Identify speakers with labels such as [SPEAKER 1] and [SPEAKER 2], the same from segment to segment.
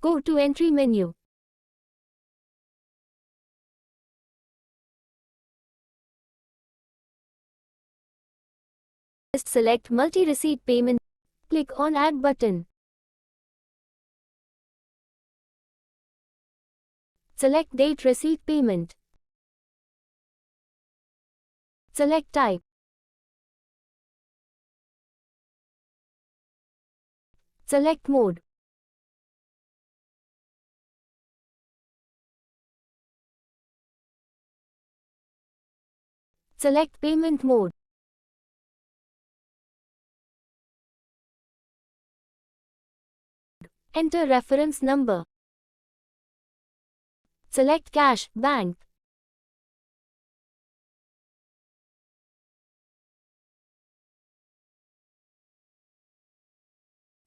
[SPEAKER 1] Go to Entry menu. Select Multi-Receipt Payment. Click on Add button. Select Date Receipt Payment. Select Type. Select Mode. Select Payment Mode. Enter reference number. Select Cash, Bank.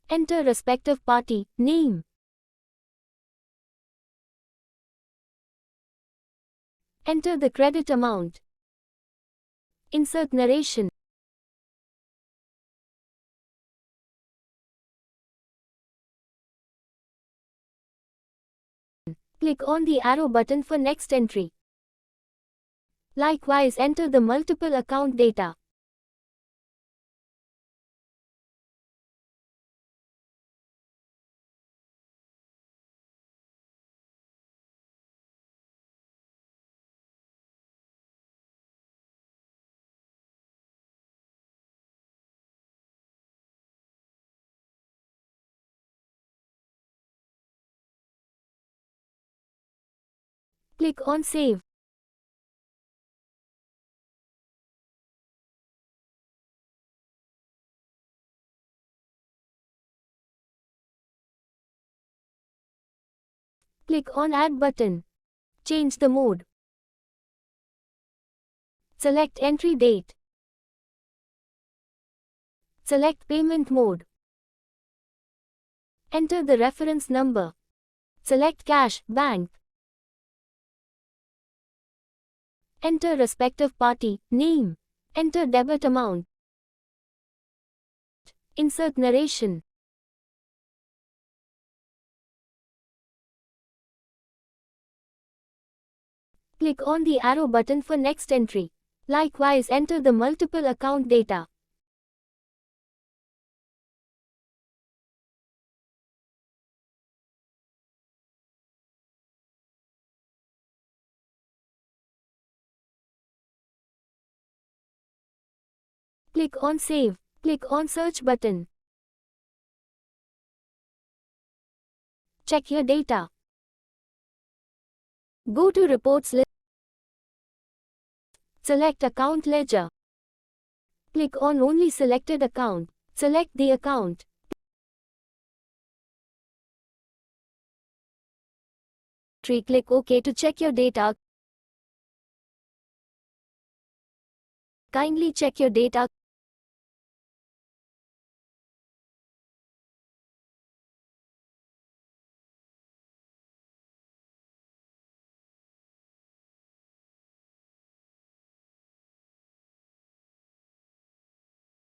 [SPEAKER 1] Enter respective party name. Enter the credit amount. Insert narration. Click on the arrow button for next entry. Likewise, enter the multiple account data. Click on Save. Click on Add button. Change the mode. Select Entry Date. Select Payment Mode. Enter the reference number. Select Cash, Bank. Enter respective party name. Enter debit amount. Insert narration. Click on the arrow button for next entry. Likewise, enter the multiple account data. Click on Save. Click on Search button. Check your data. Go to Reports list. Select Account Ledger. Click on Only Selected Account. Select the account. Click OK to check your data. Kindly check your data.